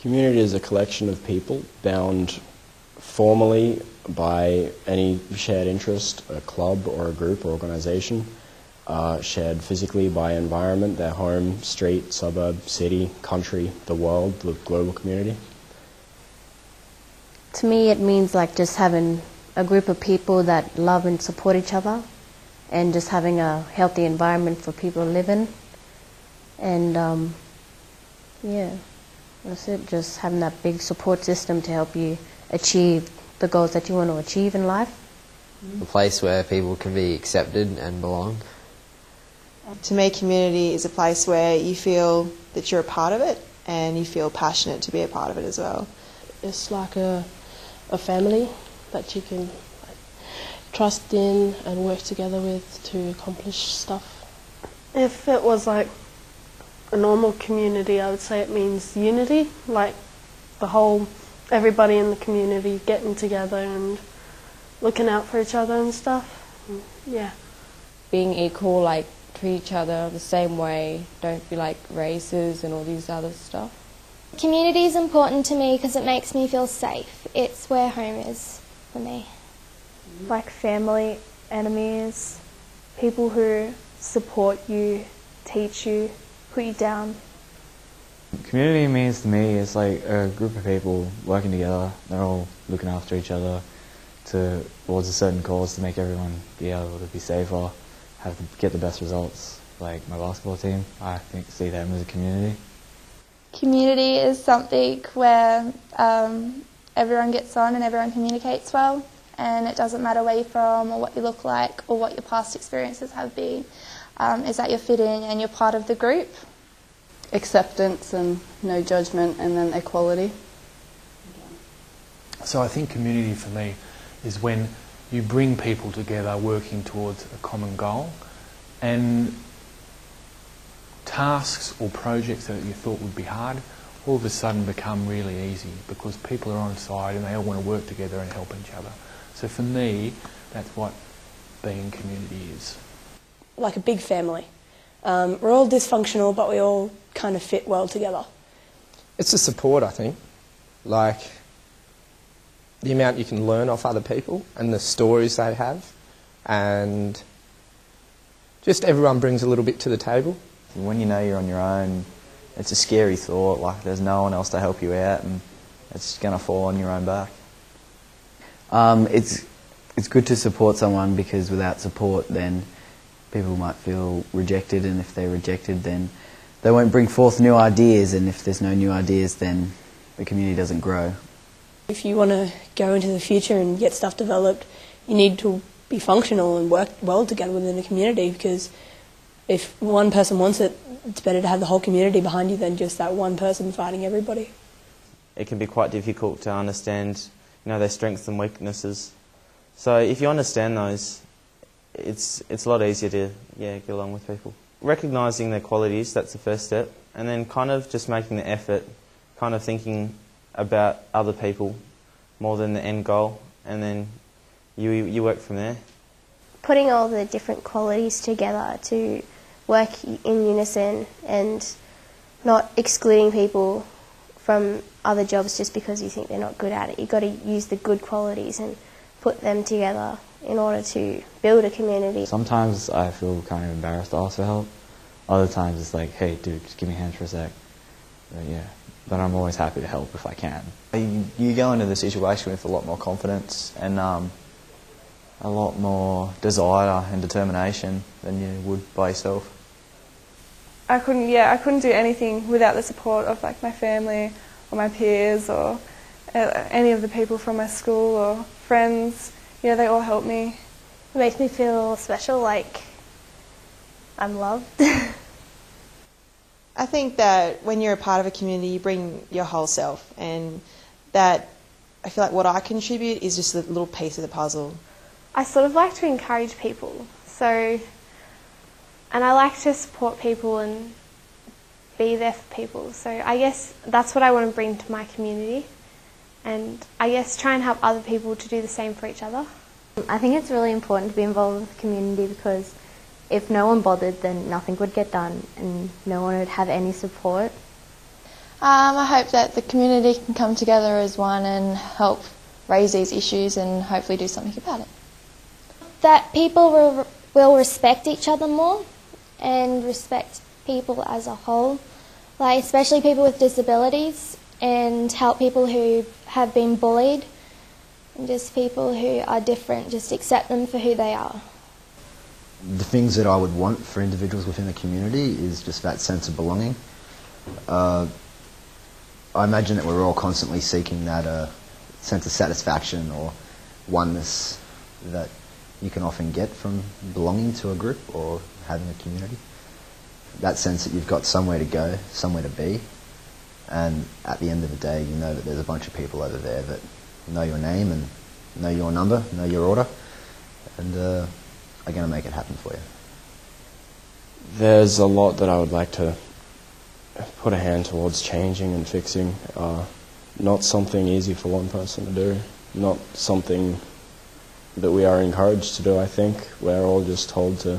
Community is a collection of people bound formally by any shared interest, a club or a group or organisation, shared physically by environment, their home, street, suburb, city, country, the world, the global community. To me it means like just having a group of people that love and support each other, and just having a healthy environment for people to live in. And yeah, that's it, just having that big support system to help you achieve the goals that you want to achieve in life. A place where people can be accepted and belong. To me, community is a place where you feel that you're a part of it and you feel passionate to be a part of it as well. It's like a family that you can trust in and work together with to accomplish stuff. If it was like a normal community, I would say it means unity, like everybody in the community getting together and looking out for each other and stuff. Yeah. Being equal, like treat each other the same way, don't be like races and all these other stuff. Community is important to me because it makes me feel safe. It's where home is for me. Like family, enemies, people who support you, teach you, put you down. Community means to me it's like a group of people working together. They're all looking after each other towards a certain cause to make everyone be able to be safer, get the best results. Like my basketball team, I see them as a community. Community is something where everyone gets on and everyone communicates well, and it doesn't matter where you're from or what you look like or what your past experiences have been, is that you're fit in and you're part of the group. Acceptance and no judgment, and then equality. So I think community for me is when you bring people together working towards a common goal, and tasks or projects that you thought would be hard all of a sudden become really easy because people are on side and they all want to work together and help each other. So for me, that's what being community is. Like a big family. We're all dysfunctional, but we all kind of fit well together. It's the support, I think. Like the amount you can learn off other people and the stories they have, and just everyone brings a little bit to the table. When you know you're on your own, it's a scary thought, like there's no one else to help you out and it's going to fall on your own back. It's good to support someone, because without support then people might feel rejected, and if they're rejected then they won't bring forth new ideas, and if there's no new ideas then the community doesn't grow. If you want to go into the future and get stuff developed, you need to be functional and work well together within the community, because if one person wants it, it's better to have the whole community behind you than just that one person fighting everybody. It can be quite difficult to understand, their strengths and weaknesses. So if you understand those, it's a lot easier to get along with people. Recognising their qualities, that's the first step, and then kind of just making the effort, kind of thinking about other people more than the end goal, and then you work from there. Putting all the different qualities together to work in unison and not excluding people from other jobs just because you think they're not good at it. You've got to use the good qualities and put them together in order to build a community. Sometimes I feel kind of embarrassed to ask for help. Other times it's like, hey dude, just give me a hand for a sec. But I'm always happy to help if I can. You go into the situation with a lot more confidence and a lot more desire and determination than you would by yourself. I couldn't do anything without the support of like my family or my peers or any of the people from my school or friends. They all help me. It makes me feel special, like I'm loved. I think that when you're a part of a community, you bring your whole self, and that I feel like what I contribute is just a little piece of the puzzle. I sort of like to encourage people, and I like to support people and be there for people. So I guess that's what I want to bring to my community, and I guess try and help other people to do the same for each other. I think it's really important to be involved with the community, because if no one bothered, then nothing would get done and no one would have any support. I hope that the community can come together as one and help raise these issues and hopefully do something about it. That people will respect each other more and respect people as a whole, like especially people with disabilities, and help people who have been bullied and just people who are different, just accept them for who they are. The things that I would want for individuals within the community is just that sense of belonging. I imagine that we're all constantly seeking that sense of satisfaction or oneness that you can often get from belonging to a group or having a community. That sense that you've got somewhere to go, somewhere to be, and at the end of the day you know that there's a bunch of people over there that know your name and know your number, know your order, and are going to make it happen for you. There's a lot that I would like to put a hand towards changing and fixing. Not something easy for one person to do, not something that we are encouraged to do, I think. We're all just told to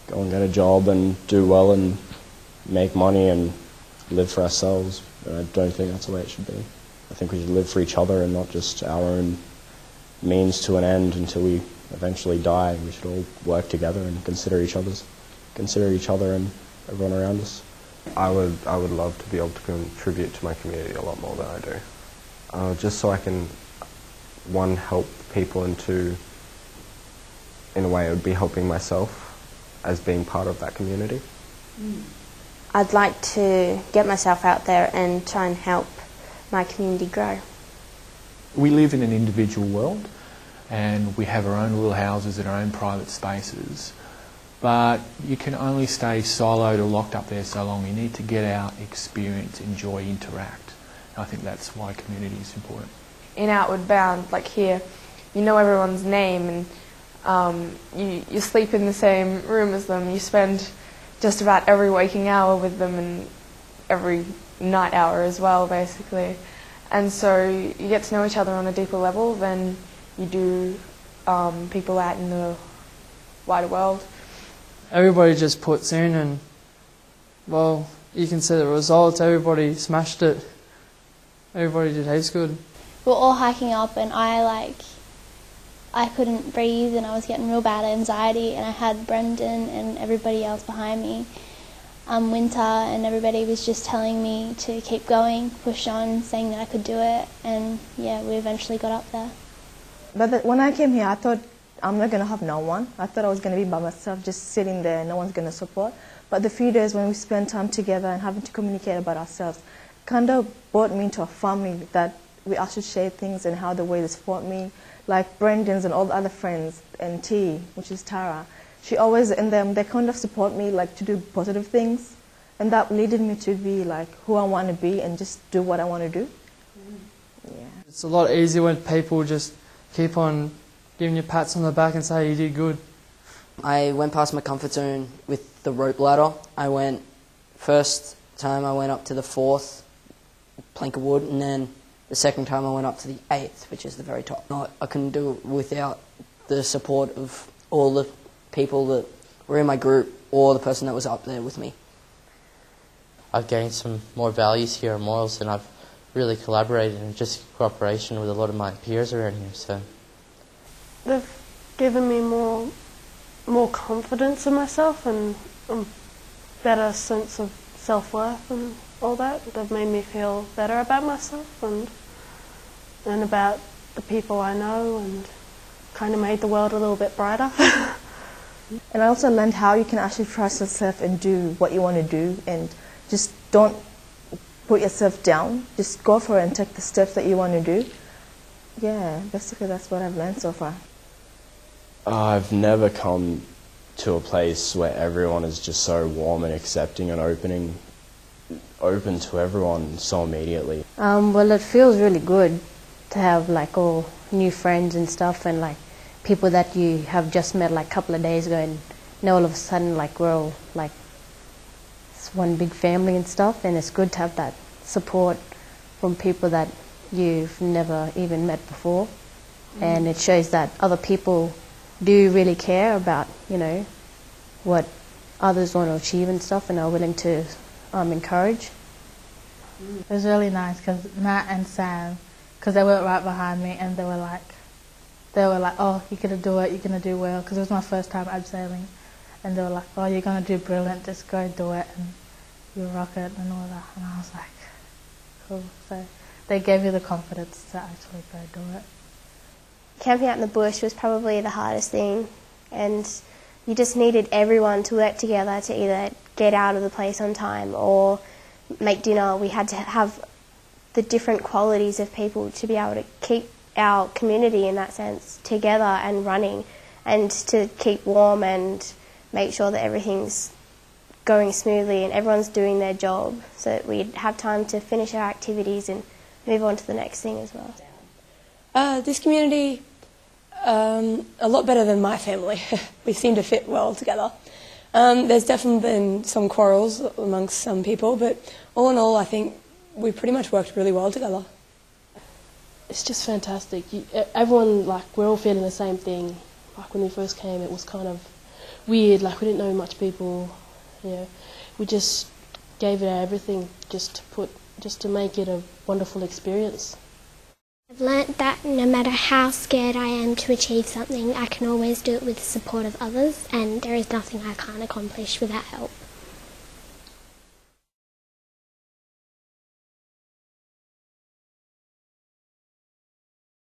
go and get a job and do well and make money and live for ourselves. But I don't think that's the way it should be. I think we should live for each other and not just our own means to an end until we eventually die. We should all work together and consider each other and everyone around us. I would love to be able to contribute to my community a lot more than I do. Just so I can, one, help people, and two, in a way it would be helping myself as being part of that community. I'd like to get myself out there and try and help my community grow. We live in an individual world and we have our own little houses and our own private spaces, but you can only stay siloed or locked up there so long. You need to get out, experience, enjoy, interact. And I think that's why community is important. In Outward Bound, like here, you know everyone's name and you sleep in the same room as them. You spend just about every waking hour with them and every night hour as well, basically. And so you get to know each other on a deeper level than you do people out in the wider world. Everybody just puts in and, well, you can see the results. Everybody smashed it. Everybody did heaps good. We were all hiking up and I couldn't breathe and I was getting real bad anxiety, and I had Brendan and everybody else behind me, Winter, and everybody was just telling me to keep going, push on, saying that I could do it, and yeah, we eventually got up there. But when I came here, I thought I'm not going to have no one. I thought I was going to be by myself, just sitting there, no one's going to support. But the few days when we spent time together and having to communicate about ourselves kind of brought me into a family that we actually share things and how the way they support me. Like Brendan's and all the other friends, and T, which is Tara, she always, in them, they kind of support me like to do positive things, and that led me to be like who I want to be and just do what I want to do. Yeah. It's a lot easier when people just keep on giving you pats on the back and say you did good. I went past my comfort zone with the rope ladder. First time I went up to the 4th plank of wood, and then the second time I went up to the 8th, which is the very top. I couldn't do it without the support of all the people that were in my group or the person that was up there with me. I've gained some more values here and morals, and I've really collaborated and just cooperation with a lot of my peers around here. So they've given me more confidence in myself and a better sense of self-worth and all that. They've made me feel better about myself and about the people I know, and kind of made the world a little bit brighter. And I also learned how you can actually trust yourself and do what you want to do, and just don't put yourself down. Just go for it and take the steps that you want to do. Yeah, basically that's what I've learned so far. I've never come to a place where everyone is just so warm and accepting and open to everyone so immediately. Well, it feels really good to have like all new friends and stuff, and like people that you have just met like a couple of days ago, and now all of a sudden like we're all like it's one big family and stuff, and it's good to have that support from people that you've never even met before. And it shows that other people do really care about, you know, what others want to achieve and stuff, and are willing to encourage. It was really nice because Matt and Sam, because they were right behind me, and they were like, oh, you're going to do it, you're going to do well, because it was my first time abseiling. And they were like, oh, you're going to do brilliant, just go do it, and you rock it, and all that. And I was like, cool. So they gave you the confidence to actually go do it. Camping out in the bush was probably the hardest thing, and you just needed everyone to work together to either get out of the place on time or make dinner. We had to have the different qualities of people to be able to keep our community, in that sense, together and running, and to keep warm and make sure that everything's going smoothly and everyone's doing their job, so that we'd have time to finish our activities and move on to the next thing as well. This community, a lot better than my family. We seem to fit well together. There's definitely been some quarrels amongst some people, but all in all, I think we pretty much worked really well together. It's just fantastic. Everyone, like, we're all feeling the same thing. Like, when we first came, it was kind of weird, like, we didn't know much people, you know. We just gave it our everything just to make it a wonderful experience. I've learnt that no matter how scared I am to achieve something, I can always do it with the support of others, and there is nothing I can't accomplish without help.